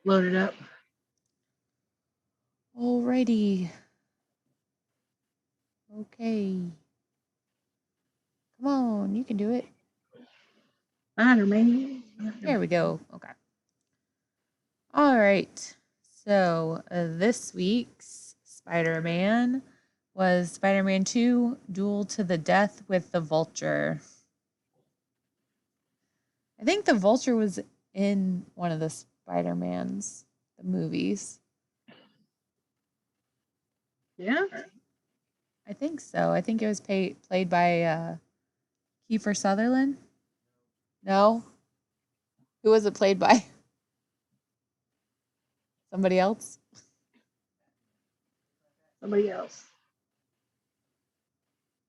Load it up. Alrighty. Okay. Come on, you can do it. Spider-Man. There we go. Okay. All right. So this week's Spider-Man was Spider-Man 2, Duel to the Death with the Vulture. I think the Vulture was in one of the Spider-Mans, the movies. Yeah? I think so. I think it was played by Kiefer Sutherland. No? Who was it played by? Somebody else? Somebody else.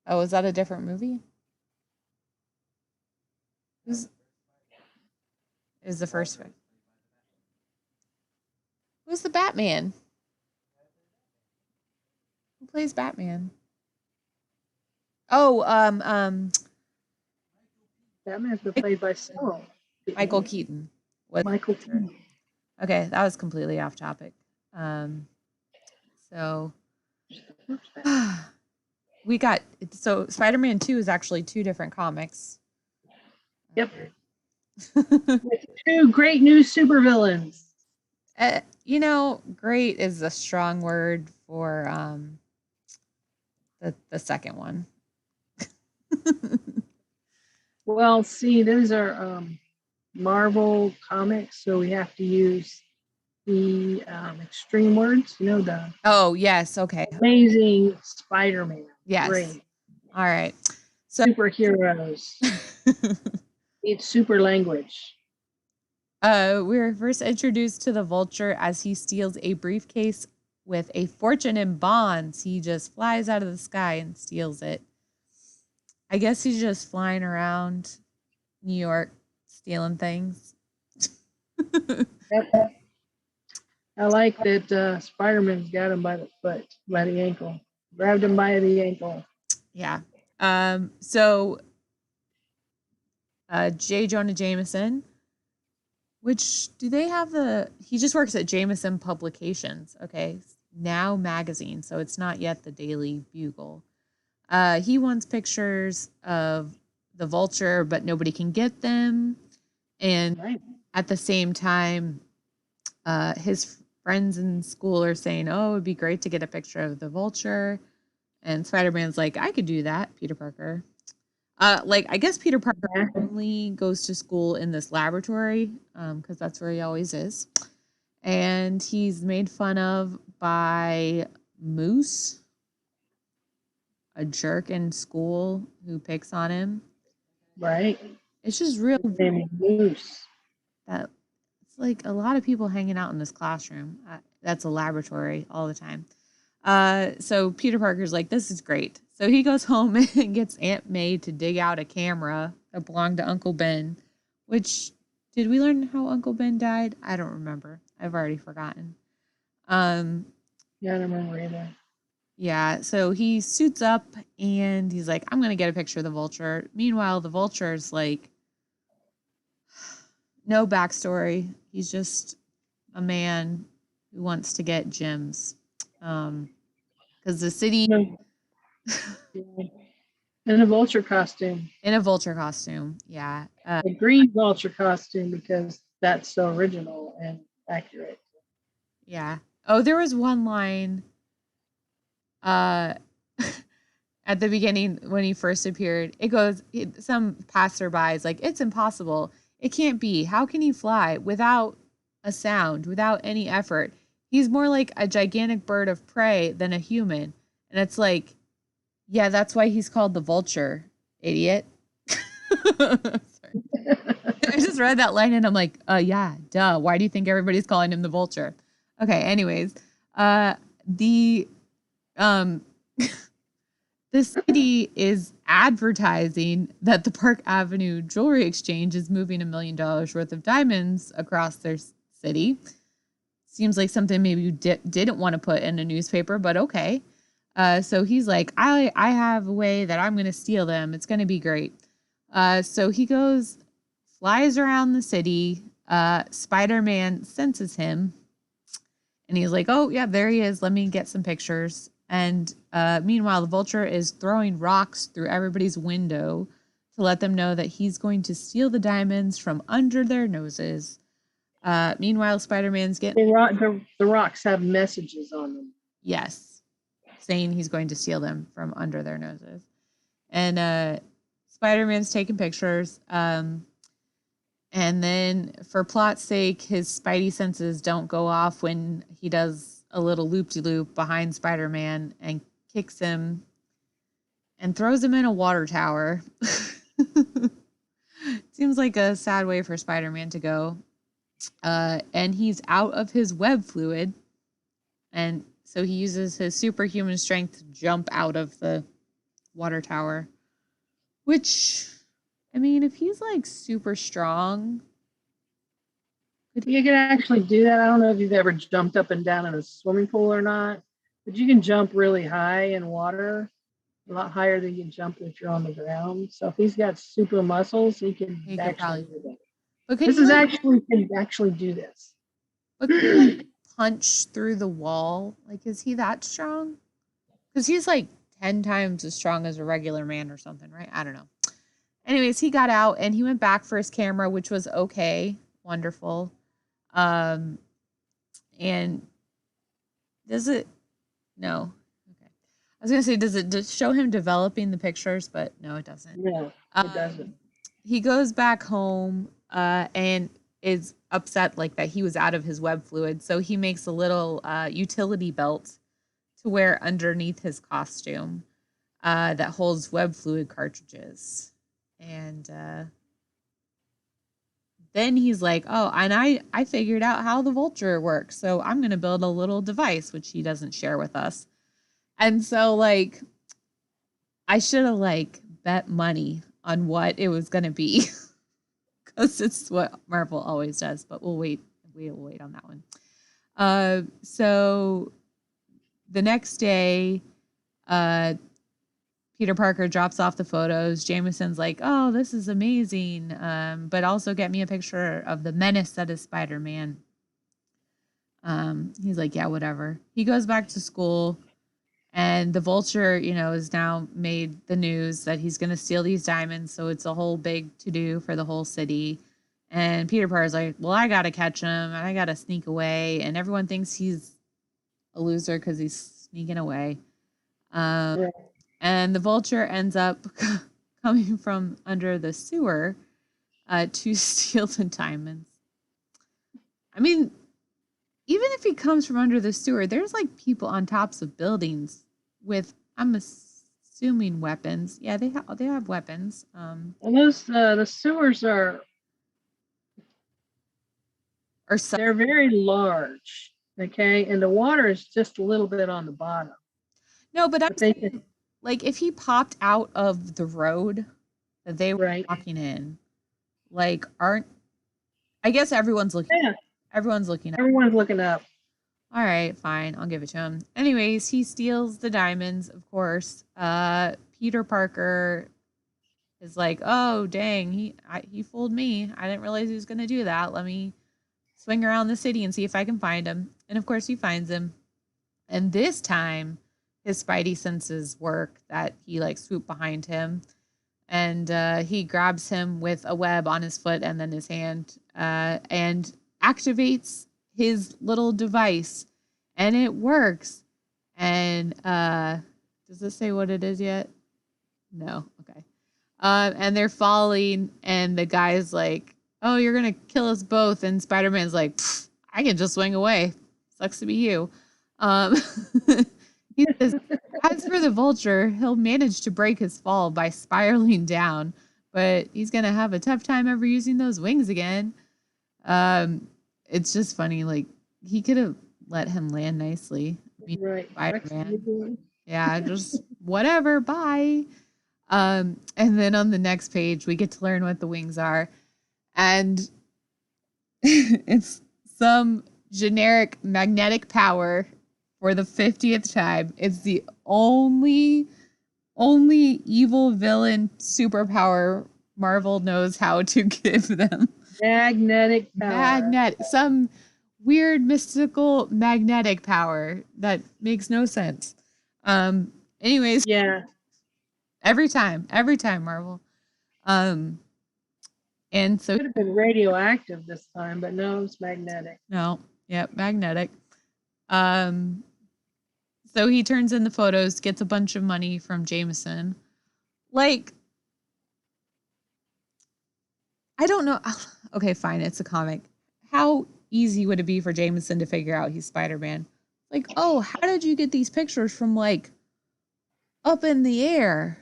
Oh, is that a different movie? Who's is the first one? Who's the Batman? Who plays Batman? Oh, Batman's been played by several people. Michael Keaton. What? Michael Keaton. Okay, that was completely off topic. So we got so Spider-Man 2 is actually two different comics. Yep. With two great new supervillains. You know, great is a strong word for the second one. Well, see, those are Marvel comics, so we have to use the extreme words. You know, the Oh, yes, okay. Amazing Spider-Man. Yes. Great. All right. So Superheroes. Need super language. we were first introduced to the Vulture as he steals a briefcase with a fortune in bonds. He just flies out of the sky and steals it. I guess he's just flying around New York stealing things. Yep. I like that Spider-Man's got him by the foot, by the ankle. Grabbed him by the ankle. Yeah. So J. Jonah Jameson, which do they have he just works at Jameson Publications, okay? Now Magazine, so it's not yet the Daily Bugle. He wants pictures of the Vulture, but nobody can get them. And Right. at the same time, his friends in school are saying, oh, it'd be great to get a picture of the Vulture. And Spider-Man's like, I could do that, Peter Parker. I guess Peter Parker only goes to school in this laboratory, because that's where he always is. And he's made fun of by Moose, a jerk in school who picks on him. Right. It's just real Moose. that it's like a lot of people hanging out in this classroom. That's a laboratory all the time. So Peter Parker's like, this is great. So he goes home and gets Aunt May to dig out a camera that belonged to Uncle Ben, which, did we learn how Uncle Ben died? I don't remember. I've already forgotten. Yeah, I don't remember either. Yeah, so he suits up and he's like, I'm going to get a picture of the Vulture. Meanwhile, the Vulture's like, no backstory. He's just a man who wants to get gems. Because the city. In a Vulture costume. In a Vulture costume, yeah. A green Vulture costume because that's so original and accurate. Yeah. Oh, there was one line at the beginning when he first appeared. It goes, some passerby is like, it's impossible. It can't be. How can he fly without a sound, without any effort? He's more like a gigantic bird of prey than a human. And it's like, yeah, that's why he's called the Vulture, idiot. I just read that line and I'm like, yeah, duh. Why do you think everybody's calling him the Vulture? Okay, anyways, the the city is advertising that the Park Avenue Jewelry Exchange is moving $1 million worth of diamonds across their city. Seems like something maybe you didn't want to put in a newspaper, but okay. So he's like, I have a way that I'm going to steal them. It's going to be great. So he goes, flies around the city, Spider-Man senses him, and he's like, oh, yeah, there he is. Let me get some pictures. And meanwhile, the Vulture is throwing rocks through everybody's window to let them know that he's going to steal the diamonds from under their noses. Meanwhile, Spider-Man's getting... The rocks have messages on them. Yes, saying he's going to steal them from under their noses. And Spider-Man's taking pictures. And then, for plot's sake, his spidey senses don't go off when he does a little loop-de-loop behind Spider-Man and kicks him and throws him in a water tower. Seems like a sad way for Spider-Man to go. And he's out of his web fluid. And so he uses his superhuman strength to jump out of the water tower. Which, I mean, if he's like super strong... You can actually do that. I don't know if you've ever jumped up and down in a swimming pool or not, but you can jump really high in water, a lot higher than you can jump if you're on the ground. So if he's got super muscles, he can actually do that. But can actually do this. But can he like punch through the wall? Like, is he that strong? Because he's like 10 times as strong as a regular man or something, right? I don't know. Anyways, he got out and he went back for his camera, which was okay. Wonderful. And does it? No. Okay. I was going to say, does it show him developing the pictures? But no, it doesn't. No, it doesn't. He goes back home and is upset like that he was out of his web fluid. So he makes a little utility belt to wear underneath his costume that holds web fluid cartridges. And then he's like, oh, and I figured out how the Vulture works. So I'm going to build a little device, which he doesn't share with us. And so, like, I should have, like, bet money on what it was going to be. Because it's what Marvel always does. But we'll wait. We'll wait on that one. So the next day, Peter Parker drops off the photos. Jameson's like, oh, this is amazing. But also get me a picture of the menace that is Spider-Man. He's like, yeah, whatever. He goes back to school. And the Vulture, has now made the news that he's going to steal these diamonds. So it's a whole big to-do for the whole city. And Peter Parker's like, well, I got to catch him. And I got to sneak away. And everyone thinks he's a loser because he's sneaking away. Yeah. And the Vulture ends up coming from under the sewer to steal the diamonds. I mean, even if he comes from under the sewer, there's like people on tops of buildings with, I'm assuming, weapons. Yeah, they have weapons. Well, those the sewers are they're very large, okay, and the water is just a little bit on the bottom. No, but I'm saying, like, if he popped out of the road that they were walking in, like, I guess everyone's looking. Yeah. Everyone's looking up. Everyone's looking up. All right, fine. I'll give it to him. Anyways, he steals the diamonds, of course. Peter Parker is like, oh, dang, he fooled me. I didn't realize he was going to do that. Let me swing around the city and see if I can find him. And, of course, he finds him. And this time, his spidey senses work that he, like, swooped behind him. And he grabs him with a web on his foot and then his hand and activates his little device, and it works. And does this say what it is yet? No. Okay. And they're falling, and the guy's like, oh, you're gonna kill us both. And Spider-Man's like, I can just swing away. Sucks to be you. He says, as for the Vulture, he'll manage to break his fall by spiraling down, but he's gonna have a tough time ever using those wings again. It's just funny, like, he could have let him land nicely. I mean, right. Spider-Man. Yeah, just whatever, bye. And then on the next page, we get to learn what the wings are. And it's some generic magnetic power for the 50th time. It's the only evil villain superpower Marvel knows how to give them. Magnetic power. Some weird mystical magnetic power that makes no sense. Anyways, Yeah. every time Marvel. And so Could have been radioactive this time, but no, it's magnetic. no, yep, magnetic. Um, so he turns in the photos, gets a bunch of money from Jameson. Like, I don't know. Okay, fine, it's a comic. How easy would it be for Jameson to figure out he's Spider-Man? Like, oh, how did you get these pictures from like up in the air?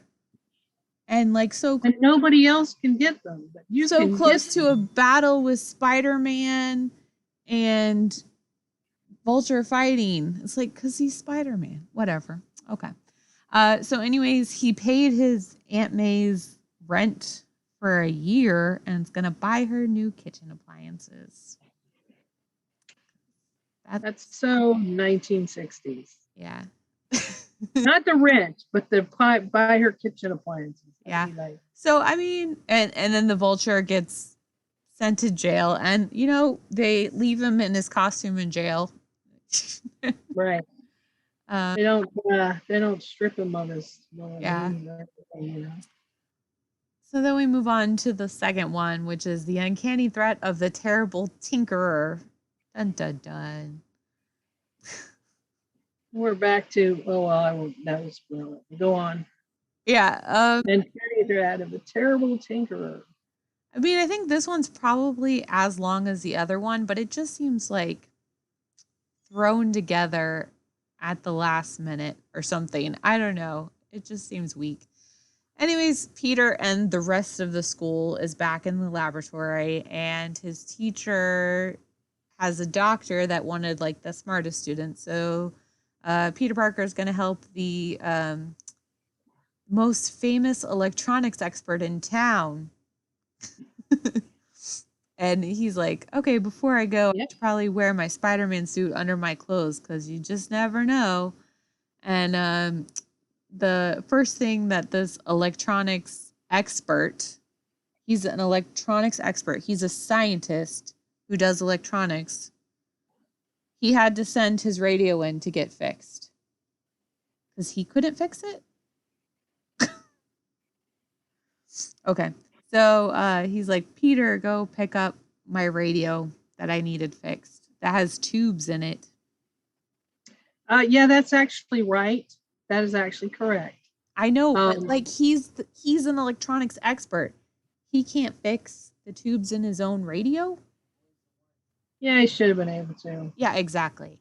And like And nobody else can get them, but you so can close get to them. a battle with Spider-Man and Vulture fighting. It's like, because he's Spider-Man. Whatever. Okay. So anyways, he paid his Aunt May's rent for a year and is going to buy her new kitchen appliances. That's so 1960s. Yeah. Not the rent, but the buy her kitchen appliances. Yeah. So, I mean, and then the Vulture gets sent to jail, and, you know, they leave him in his costume in jail. Right. They don't strip him of his yeah. You know. So then we move on to the second one, which is the uncanny threat of the terrible tinkerer. Dun dun dun. We're back to I won't. That was brilliant. Go on. Yeah. Uncanny threat of the terrible tinkerer. I mean, I think this one's probably as long as the other one, but it just seems like thrown together at the last minute or something. I don't know. It just seems weak. Anyways, Peter and the rest of the school is back in the laboratory, and his teacher has a doctor that wanted like the smartest student. So Peter Parker is going to help the most famous electronics expert in town. And he's like, okay, before I go, I should probably wear my Spider-Man suit under my clothes because you just never know. And the first thing that this electronics expert, he's an electronics expert. He's a scientist who does electronics. He had to send his radio in to get fixed because he couldn't fix it. Okay. So he's like, Peter, go pick up my radio that I needed fixed. That has tubes in it. Yeah, that's actually right. That is actually correct. I know, but like he's an electronics expert. He can't fix the tubes in his own radio. Yeah, he should have been able to. Yeah, exactly.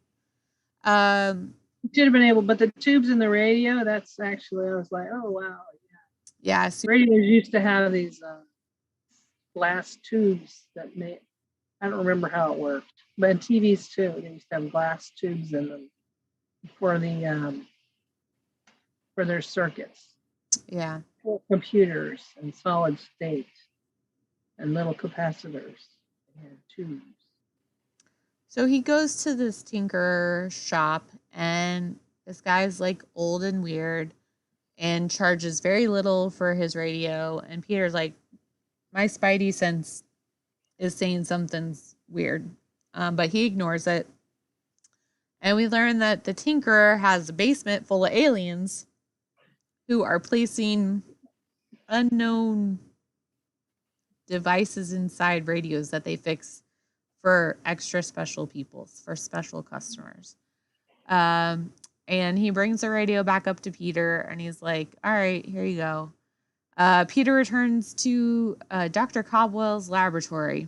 He should have been able, but the tubes in the radio, that's actually, I was like, oh, wow. Yeah. Radios used to have these glass tubes that made, I don't remember how it worked, but in TVs too, they used to have glass tubes in them for their circuits. Yeah. For computers and solid state and little capacitors and tubes. So he goes to this tinker shop, and this guy's like old and weird and charges very little for his radio. And Peter's like, my spidey sense is saying something's weird, but he ignores it. And we learn that the tinkerer has a basement full of aliens who are placing unknown devices inside radios that they fix for extra special people, for special customers. And he brings the radio back up to Peter, and he's like, all right, here you go. Peter returns to Dr. Cobwell's laboratory,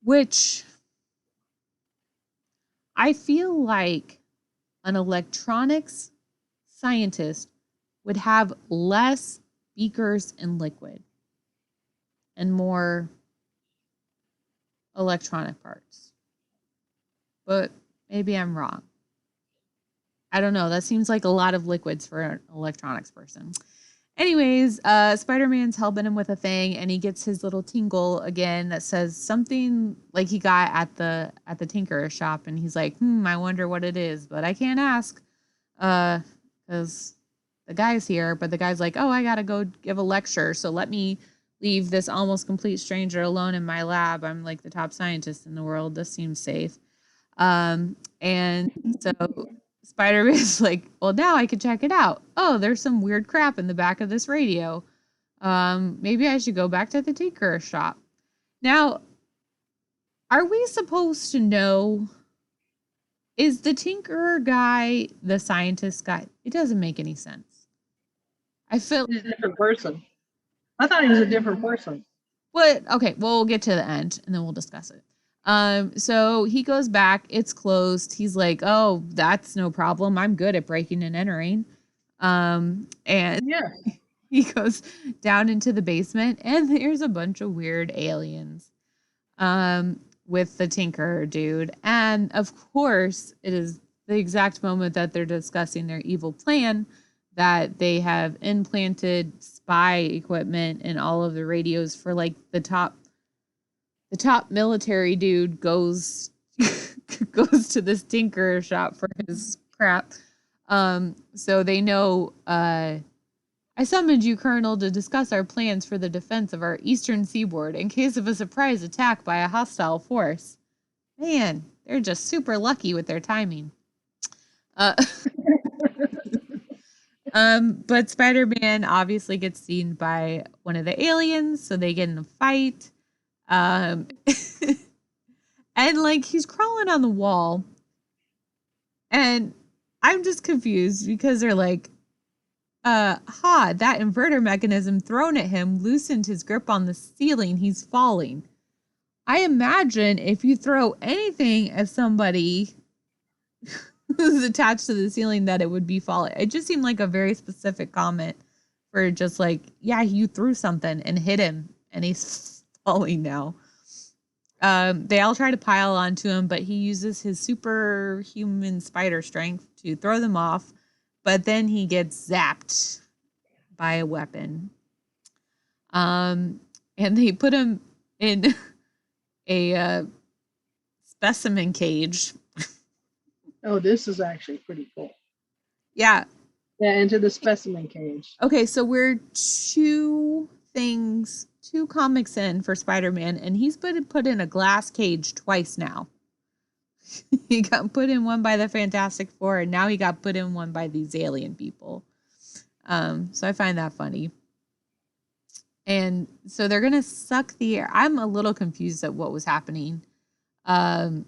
which I feel like an electronics scientist would have less beakers and liquid and more electronic parts. But maybe I'm wrong. I don't know. That seems like a lot of liquids for an electronics person. Anyways, Spider-Man's helping him with a thing, and he gets his little tingle again that says something like he got at the tinker shop, and he's like, I wonder what it is, but I can't ask because the guy's here. But the guy's like, oh, I gotta go give a lecture, so let me leave this almost complete stranger alone in my lab. I'm like the top scientist in the world. This seems safe. And so Spider-Man's like, well, now I can check it out. Oh, there's some weird crap in the back of this radio. Maybe I should go back to the Tinkerer shop. Now, are we supposed to know, is the Tinkerer guy the scientist guy? It doesn't make any sense. I feel He's a different person. I thought he was a different person. But okay, we'll get to the end and then we'll discuss it. So he goes back, it's closed. He's like, oh, that's no problem. I'm good at breaking and entering. And Yeah. he goes down into the basement and there's a bunch of weird aliens with the Tinker dude. And of course, it is the exact moment that they're discussing their evil plan that they have implanted spy equipment in all of the radios for like the top military dude goes goes to this Tinker shop for his crap. So they know I summoned you, Colonel, to discuss our plans for the defense of our eastern seaboard in case of a surprise attack by a hostile force. Man, they're just super lucky with their timing. But Spider-Man obviously gets seen by one of the aliens, so they get in a fight. And like he's crawling on the wall. And I'm just confused because they're like, that inverter mechanism thrown at him loosened his grip on the ceiling. He's falling. I imagine if you throw anything at somebody who's attached to the ceiling that it would be falling. It just seemed like a very specific comment for just like, yeah, you threw something and hit him and he's falling now. They all try to pile onto him, but he uses his superhuman spider strength to throw them off. But then he gets zapped by a weapon. And they put him in a specimen cage. Oh, this is actually pretty cool. Yeah. Yeah, into the specimen cage. Okay, so we're two comics in for Spider-Man, and he's been put in a glass cage twice now. He got put in one by the Fantastic Four, and now he got put in one by these alien people. So I find that funny. And so they're gonna suck the air. I'm a little confused at what was happening. They're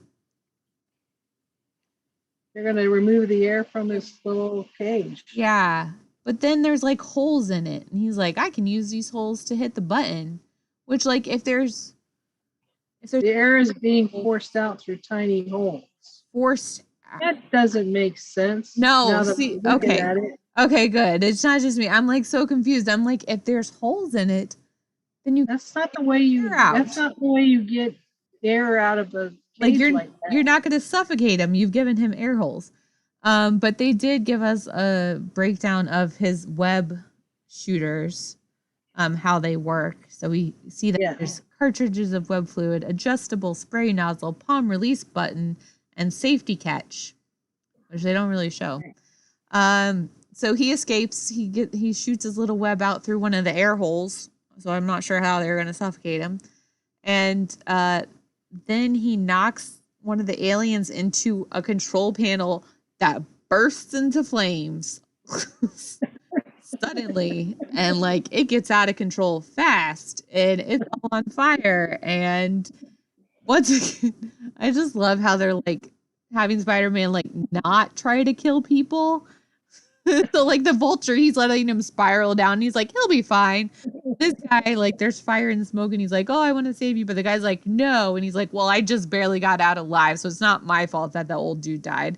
gonna remove the air from this little cage. Yeah, but then there's like holes in it, and he's like, I can use these holes to hit the button. Which, like, if there's the air is being forced out through tiny holes. Forced. That doesn't make sense. No, see, okay. Okay, good. It's not just me. I'm like so confused. I'm like, if there's holes in it, then you. That's not the way you. That's not the way you get air out of a cage like that. You're not going to suffocate him. You've given him air holes. But they did give us a breakdown of his web shooters, how they work. So we see that there's cartridges of web fluid, adjustable spray nozzle, palm release button, and safety catch, which they don't really show. So he escapes. He shoots his little web out through one of the air holes. So I'm not sure how they're going to suffocate him. And then he knocks one of the aliens into a control panel that bursts into flames suddenly, and like it gets out of control fast, and it's all on fire. And once again, I just love how they're like having Spider-Man like not try to kill people. So like the Vulture, he's letting him spiral down. He's like, he'll be fine. This guy, like, there's fire and smoke, and he's like, oh, I want to save you. But the guy's like, no. And he's like, well, I just barely got out alive, so it's not my fault that the old dude died.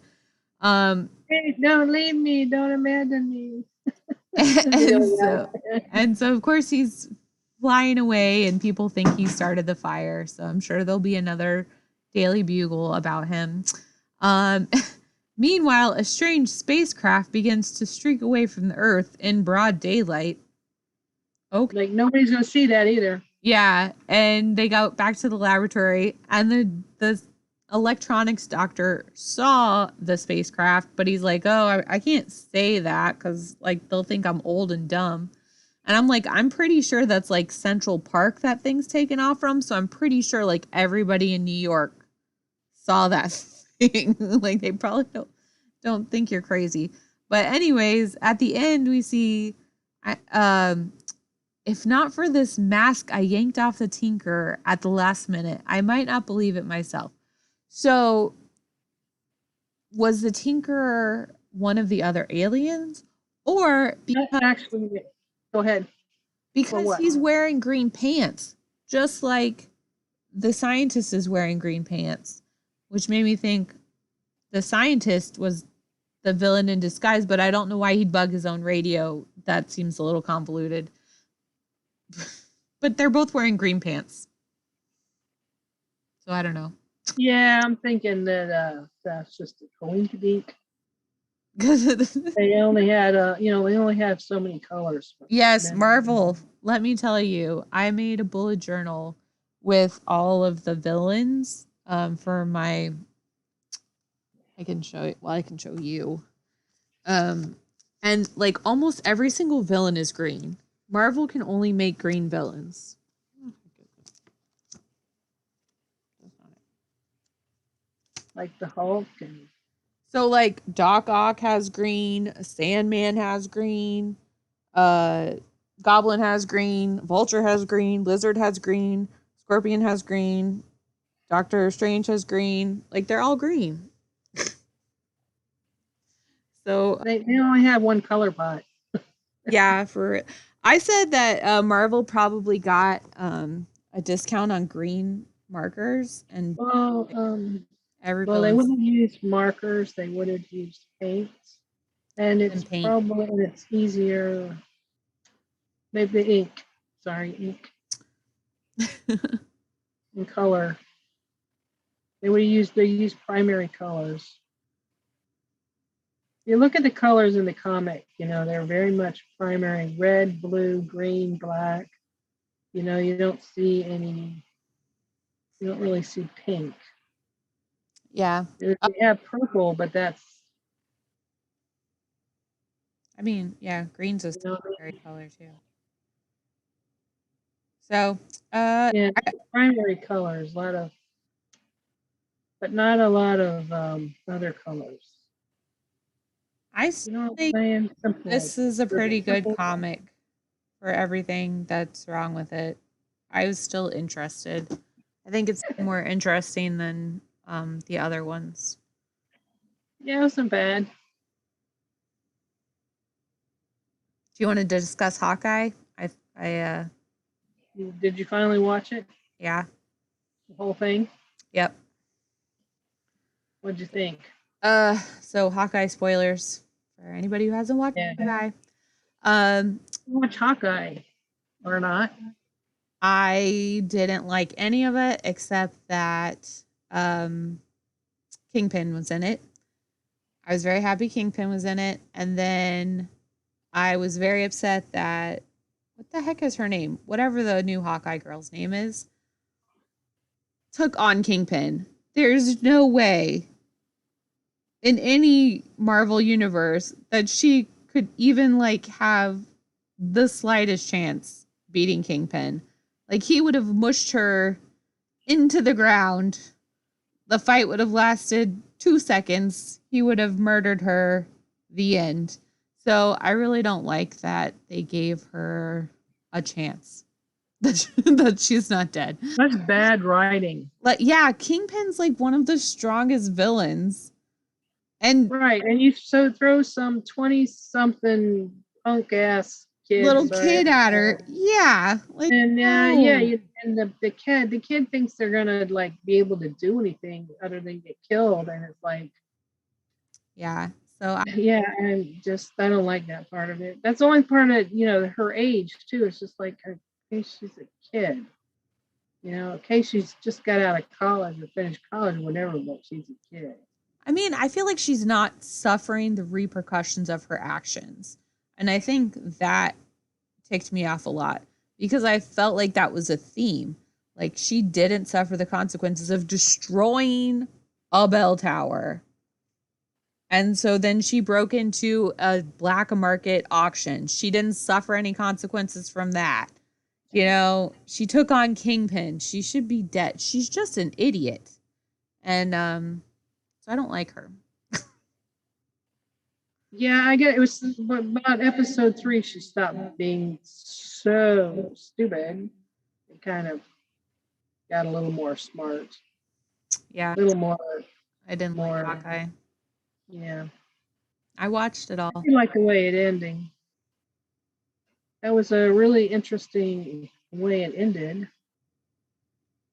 Hey, don't leave me. Don't abandon me. and so, of course, he's flying away, and people think he started the fire. So I'm sure there'll be another Daily Bugle about him. Meanwhile, a strange spacecraft begins to streak away from the Earth in broad daylight. Okay. Like nobody's gonna see that either. Yeah, and they go back to the laboratory, and the electronics doctor saw the spacecraft, but he's like, oh, I can't say that because like they'll think I'm old and dumb. And I'm like, I'm pretty sure that's like Central Park that thing's taken off from. So I'm pretty sure like everybody in New York saw that thing. Like they probably don't think you're crazy. But anyways, at the end we see if not for this mask I yanked off the Tinker at the last minute, I might not believe it myself. So was the Tinker one of the other aliens? Or Actually, go ahead. For because what? he's wearing green pants, just like the scientist is wearing green pants, which made me think the scientist was the villain in disguise, but I don't know why he'd bug his own radio. That seems a little convoluted. But they're both wearing green pants. So I don't know. Yeah, I'm thinking that that's just a coincidence. They only had they only have so many colors. Yes, Marvel, let me tell you, I made a bullet journal with all of the villains for my I can show it. Well, I can show you. And like almost every single villain is green. Marvel can only make green villains. Like the Hulk and So like Doc Ock has green, Sandman has green, Goblin has green, Vulture has green, Lizard has green, Scorpion has green, Doctor Strange has green. Like they're all green. So they only have one color pot. yeah, for I said that Marvel probably got a discount on green markers and Well, every well, they villain's wouldn't use markers. They would have used paints, and in it's paint. probably it's easier. Maybe ink. Sorry, ink and color. They use primary colors. You look at the colors in the comic, they're very much primary: red, blue, green, black. You don't see any, you don't really see pink. Yeah. They have purple, but that's, I mean, yeah, green's a you know, secondary color too. So, yeah, primary colors, but not a lot of other colors. I You know what think I'm saying? Simple. this is a pretty good Simple. comic for everything that's wrong with it. I was still interested. I think it's more interesting than the other ones. Yeah, it wasn't bad. Do you want to discuss Hawkeye? I Did you finally watch it? yeah. The whole thing? Yep. What'd you think? So Hawkeye spoilers for anybody who hasn't watched Yeah. Hawkeye. Um, Watch Hawkeye or not? I didn't like any of it except that um Kingpin was in it. I was very happy Kingpin was in it, and then I was very upset that what the heck is her name? Whatever the new Hawkeye girl's name is, took on Kingpin. There's no way in any Marvel universe that she could even like have the slightest chance beating Kingpin. Like he would have mushed her into the ground. The fight would have lasted 2 seconds. He would have murdered her. The end. So I really don't like that they gave her a chance. That she's not dead. That's bad writing. Like yeah, Kingpin's like one of the strongest villains. And Right. And you throw some 20 something punk ass kid. little kid at her. Yeah. Like And no. and the kid thinks they're gonna like be able to do anything other than get killed, and it's like, Yeah. So yeah, and just I don't like that part of it. That's the only part of her age too. It's just like, okay, she's a kid, okay, she's just got out of college or finished college or whatever, but she's a kid. I mean, I feel like she's not suffering the repercussions of her actions. And I think that ticked me off a lot because I felt like that was a theme. Like she didn't suffer the consequences of destroying a bell tower. And so then she broke into a black market auction. She didn't suffer any consequences from that. You know, she took on Kingpin. She should be dead. She's just an idiot. And so I don't like her. Yeah, I get it was about episode 3 she stopped being so stupid. It kind of got a little more smart. Yeah. A little more. I didn't like Hawkeye. Yeah. I watched it all. I like the way it ended. That was a really interesting way it ended.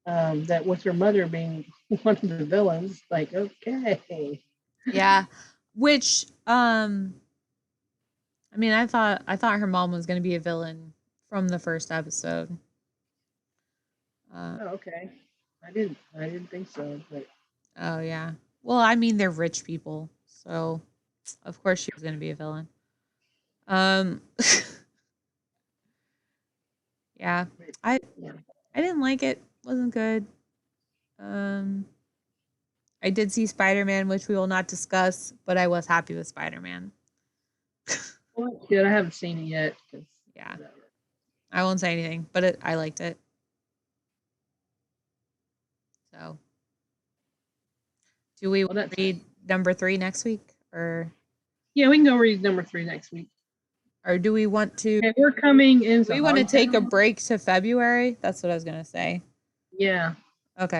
That with her mother being one of the villains, like, okay. Yeah. Which I mean, I thought her mom was going to be a villain from the first episode. Oh, okay. I didn't think so, but Oh yeah. Well, I mean, they're rich people, so of course she was going to be a villain. Um yeah. I yeah. I didn't like it. Wasn't good. I did see Spider-Man, which we will not discuss, but I was happy with Spider-Man. Well, that's good. I haven't seen it yet. Yeah. Whatever. I won't say anything, but I liked it. So, do we read number 3 next week, or yeah, we can go read number 3 next week. Or do we want to? Okay, we're coming in. We want to take a break to February. That's what I was gonna say. Yeah. Okay.